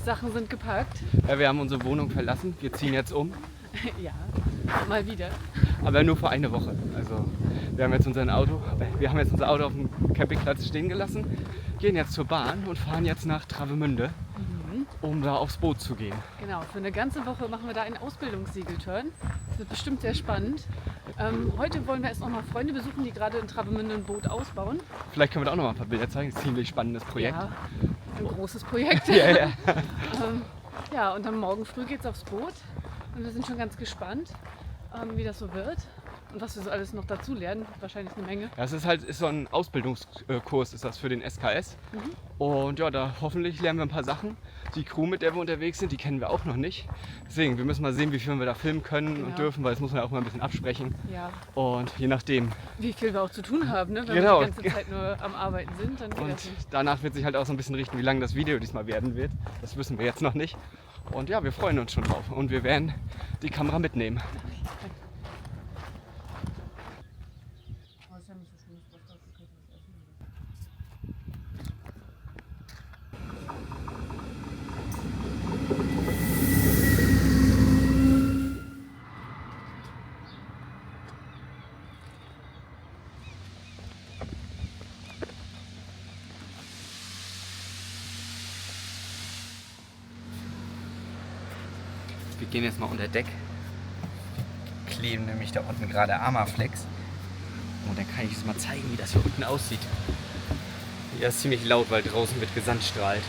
Sachen sind gepackt. Ja, wir haben unsere Wohnung verlassen. Wir ziehen jetzt um. Ja, mal wieder. Aber nur für eine Woche. Also wir haben jetzt unser Auto auf dem Campingplatz stehen gelassen, gehen jetzt zur Bahn und fahren jetzt nach Travemünde, um da aufs Boot zu gehen. Genau, für eine ganze Woche machen wir da einen Ausbildungssegeltörn. Das wird bestimmt sehr spannend. Heute wollen wir erst noch mal Freunde besuchen, die gerade in Travemünde ein Boot ausbauen. Vielleicht können wir da auch noch mal ein paar Bilder zeigen. Das ist ein ziemlich spannendes Projekt. Ja, ein großes Projekt. Ja. Ja, und dann morgen früh geht's aufs Boot. Und wir sind schon ganz gespannt, wie das so wird. Und was wir so alles noch dazu lernen, wahrscheinlich eine Menge. Ja, es ist so ein Ausbildungskurs ist das für den SKS. Und ja, da hoffentlich lernen wir ein paar Sachen. Die Crew, mit der wir unterwegs sind, die kennen wir auch noch nicht. Deswegen, wir müssen mal sehen, wie viel wir da filmen können und dürfen, weil das muss man ja auch mal ein bisschen absprechen. Ja. Und je nachdem. Wie viel wir auch zu tun haben, ne? Wenn Genau. wir die ganze Zeit nur am Arbeiten sind, dann geht Und das nicht. danach wird sich halt auch so ein bisschen richten, wie lang das Video diesmal werden wird. Das wissen wir jetzt noch nicht. Und ja, wir freuen uns schon drauf. Und wir werden die Kamera mitnehmen. Wir gehen jetzt mal unter Deck. Kleben nämlich da unten gerade Armaflex. Und dann kann ich es mal zeigen, wie das hier unten aussieht. Hier ist ziemlich laut, weil draußen wird gesandstrahlt.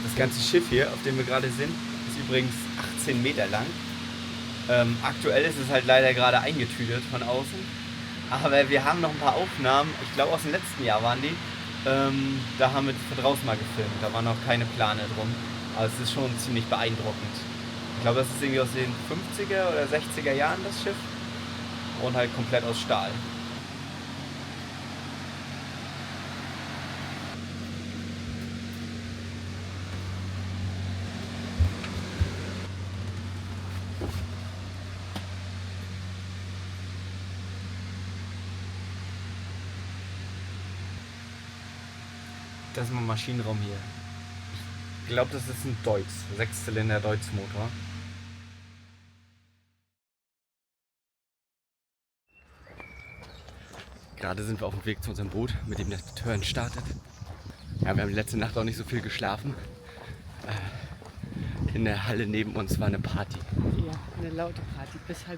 Das ganze Schiff hier, auf dem wir gerade sind, ist übrigens 18 Meter lang. Aktuell ist es halt leider gerade eingetütet von außen. Aber wir haben noch ein paar Aufnahmen, ich glaube aus dem letzten Jahr waren die. Da haben wir von draußen mal gefilmt, da waren noch keine Plane drum. Aber es ist schon ziemlich beeindruckend. Ich glaube, das ist irgendwie aus den 50er oder 60er Jahren das Schiff. Und halt komplett aus Stahl. Das ist mein Maschinenraum hier. Ich glaube, das ist ein Deutz, 6-Zylinder Deutz-Motor. Gerade sind wir auf dem Weg zu unserem Boot, mit dem der Turn startet. Ja, wir haben letzte Nacht auch nicht so viel geschlafen. In der Halle neben uns war eine Party. Ja, eine laute Party bis 4:30.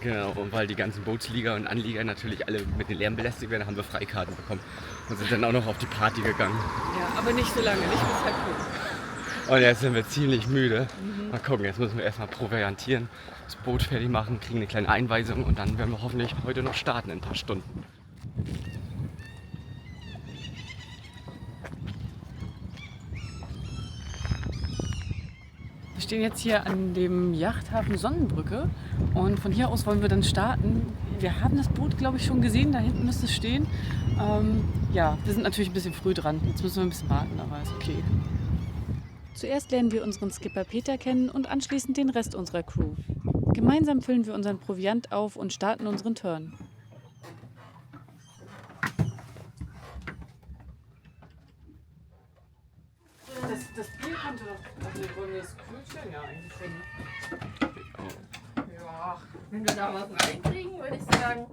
Genau, und weil die ganzen Bootslieger und Anlieger natürlich alle mit den Lärm belästigt werden, haben wir Freikarten bekommen und sind dann auch noch auf die Party gegangen. Ja, aber nicht so lange, nicht bis 4:30. Und jetzt sind wir ziemlich müde. Mal gucken, jetzt müssen wir erstmal proviantieren, das Boot fertig machen, kriegen eine kleine Einweisung und dann werden wir hoffentlich heute noch starten in ein paar Stunden. Wir stehen jetzt hier an dem Yachthafen Sonnenbrücke und von hier aus wollen wir dann starten. Wir haben das Boot, glaube ich, schon gesehen, da hinten müsste es stehen. Ja, wir sind natürlich ein bisschen früh dran, jetzt müssen wir ein bisschen warten, aber ist okay. Zuerst lernen wir unseren Skipper Peter kennen und anschließend den Rest unserer Crew. Gemeinsam füllen wir unseren Proviant auf und starten unseren Turn. Das Bier könnte doch, also wollen wir das kühl stellen? Ja, eigentlich schon. Ja, wenn wir da was reinkriegen, würde ich sagen.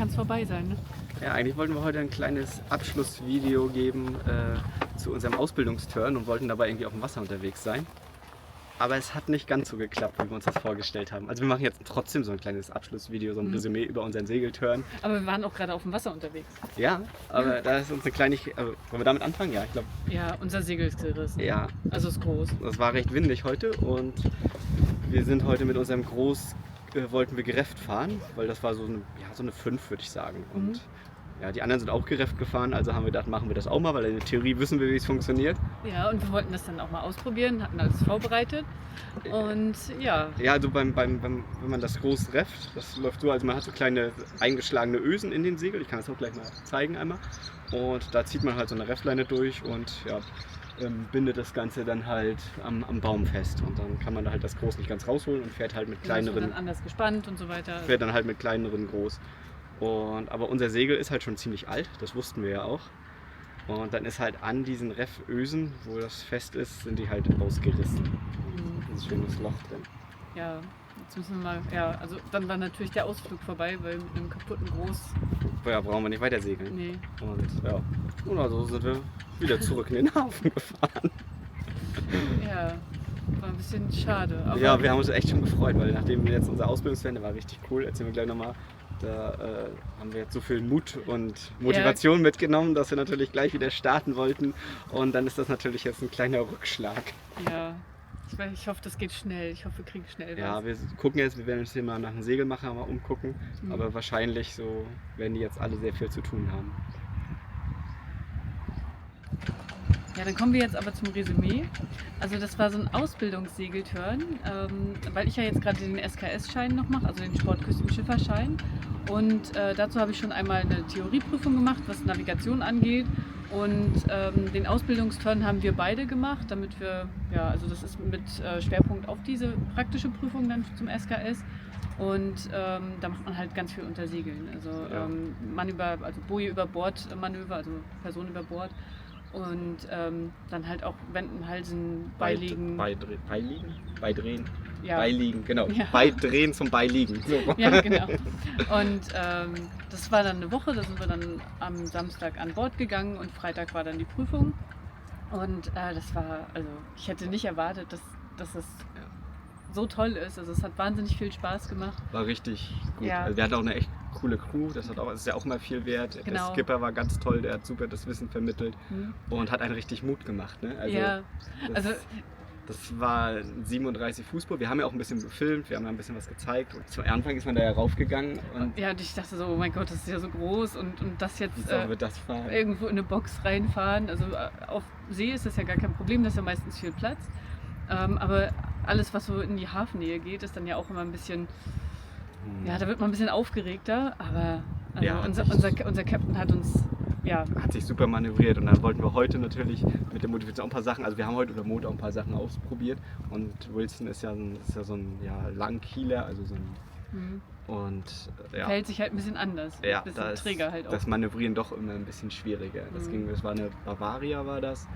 kann es vorbei sein. Ne? Ja, eigentlich wollten wir heute ein kleines Abschlussvideo geben zu unserem Ausbildungsturn und wollten dabei irgendwie auf dem Wasser unterwegs sein. Aber es hat nicht ganz so geklappt, wie wir uns das vorgestellt haben. Also wir machen jetzt trotzdem so ein kleines Abschlussvideo, so ein Resümee über unseren Segelturn. Aber wir waren auch gerade auf dem Wasser unterwegs. Ja, aber da ist uns eine Kleinigkeit... wollen wir damit anfangen? Ja, ich glaube... Ja, unser Segel ist gerissen. Ja. Also ist groß. Das war recht windig heute und wir sind heute mit unserem wollten wir gerefft fahren, weil das war so eine 5, würde ich sagen. Und ja, die anderen sind auch gerefft gefahren, also haben wir gedacht, machen wir das auch mal, weil in der Theorie wissen wir, wie es funktioniert. Ja, und wir wollten das dann auch mal ausprobieren, hatten alles vorbereitet. Und ja. Ja, also wenn man das groß refft, das läuft so, also man hat so kleine eingeschlagene Ösen in den Segel, ich kann das auch gleich mal zeigen einmal. Und da zieht man halt so eine Reffleine durch und ja, bindet das Ganze dann halt am Baum fest. Und dann kann man da halt das Groß nicht ganz rausholen und fährt halt mit kleineren. Das wird dann anders gespannt und so weiter. Fährt dann halt mit kleineren groß. Aber unser Segel ist halt schon ziemlich alt, das wussten wir ja auch. Und dann ist halt an diesen Reffösen, wo das fest ist, sind die halt ausgerissen. Da ist ein schönes Loch drin. Ja, jetzt müssen wir mal. Ja, also dann war natürlich der Ausflug vorbei, weil mit einem kaputten Groß. Ja, brauchen wir nicht weiter segeln. Nee. Und also sind wir wieder zurück in den Hafen gefahren. Ja, war ein bisschen schade. Aber ja, wir haben uns echt schon gefreut, weil nachdem jetzt unser Ausbildungswende war richtig cool, erzählen wir gleich nochmal. Da haben wir jetzt so viel Mut und Motivation mitgenommen, dass wir natürlich gleich wieder starten wollten. Und dann ist das natürlich jetzt ein kleiner Rückschlag. Ja, ich hoffe, das geht schnell. Ich hoffe, wir kriegen schnell was. Ja, wir gucken jetzt, wir werden uns hier mal nach einem Segelmacher mal umgucken. Aber wahrscheinlich so werden die jetzt alle sehr viel zu tun haben. Ja, dann kommen wir jetzt aber zum Resümee. Also das war so ein Ausbildungssegelturn, weil ich ja jetzt gerade den SKS-Schein noch mache, also den Sportküstenschifferschein. Und dazu habe ich schon einmal eine Theorieprüfung gemacht, was Navigation angeht. Und den Ausbildungsturn haben wir beide gemacht, damit wir, ja, also das ist mit Schwerpunkt auf diese praktische Prüfung dann zum SKS. Und da macht man halt ganz viel unter Segeln. Also also Boje über Bord Manöver, also Person über Bord. Und dann halt auch Wenden, Halsen, Beiliegen. Beidrehen? Ja. Beiliegen, genau. Ja. Beidrehen zum Beiliegen. So. Ja, genau. Und das war dann eine Woche, da sind wir dann am Samstag an Bord gegangen und Freitag war dann die Prüfung. Und das war, also ich hätte nicht erwartet, dass das so toll ist. Also es hat wahnsinnig viel Spaß gemacht. War richtig gut. Ja. Also wir hatten auch eine echt coole Crew, das ist ja auch mal viel wert. Genau. Der Skipper war ganz toll, der hat super das Wissen vermittelt und hat einen richtig Mut gemacht. Ne? Also ja, das war 37 Fußboot. Wir haben ja auch ein bisschen gefilmt, wir haben da ein bisschen was gezeigt. Und zum Anfang ist man da ja raufgegangen. Und ja, und ich dachte so, oh mein Gott, das ist ja so groß und das jetzt wird das fahren? irgendwo in eine Box reinfahren. Also auf See ist das ja gar kein Problem, da ist ja meistens viel Platz. Aber alles, was so in die Hafennähe geht, ist dann ja auch immer ein bisschen, ja, da wird man ein bisschen aufgeregter. Aber also Ja, unser Captain hat uns, ja, hat sich super manövriert und dann wollten wir heute natürlich mit der Motivation auch ein paar Sachen, also wir haben heute über Motor auch ein paar Sachen ausprobiert und Wilson ist ja so ein Langkieler, also so ein und verhält sich halt ein bisschen anders, ja, ein bisschen träger halt auch. Das Manövrieren doch immer ein bisschen schwieriger. Das war eine Bavaria war das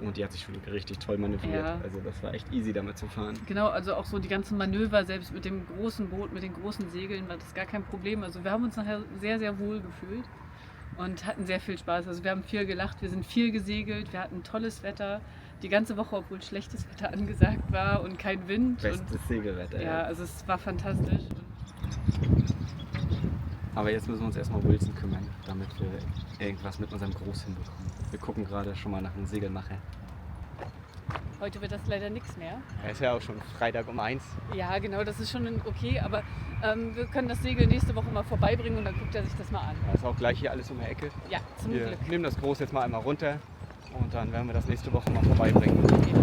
und die hat sich schon richtig toll manövriert, also das war echt easy damit zu fahren. Genau, also auch so die ganzen Manöver, selbst mit dem großen Boot, mit den großen Segeln war das gar kein Problem, also wir haben uns nachher sehr, sehr wohl gefühlt. Und hatten sehr viel Spaß. Also wir haben viel gelacht, wir sind viel gesegelt, wir hatten tolles Wetter. Die ganze Woche, obwohl schlechtes Wetter angesagt war und kein Wind. Bestes Segelwetter. Ja, also es war fantastisch. Aber jetzt müssen wir uns erstmal um Wilson kümmern, damit wir irgendwas mit unserem Groß hinbekommen. Wir gucken gerade schon mal nach einem Segelmacher. Heute wird das leider nichts mehr. Er ist ja auch schon Freitag um 1. Ja, genau, das ist schon okay, aber wir können das Segel nächste Woche mal vorbeibringen und dann guckt er sich das mal an. Da ist auch gleich hier alles um die Ecke. Ja, zum Wir Glück. nehmen das Groß jetzt mal einmal runter und dann werden wir das nächste Woche mal vorbeibringen. Okay.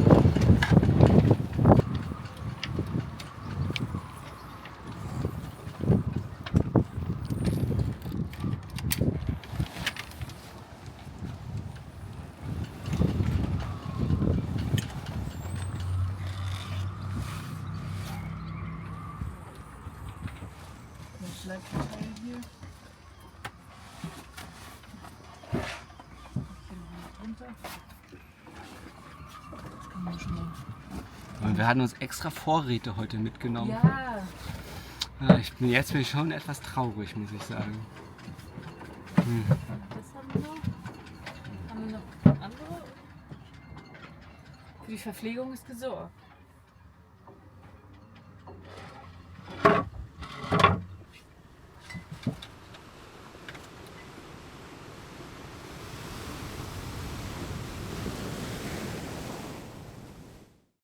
Hier. Das kann man schon mal. Und wir hatten uns extra Vorräte heute mitgenommen. Ja. Jetzt bin ich schon etwas traurig, muss ich sagen. Das haben wir noch. Haben wir noch andere? Für die Verpflegung ist gesorgt.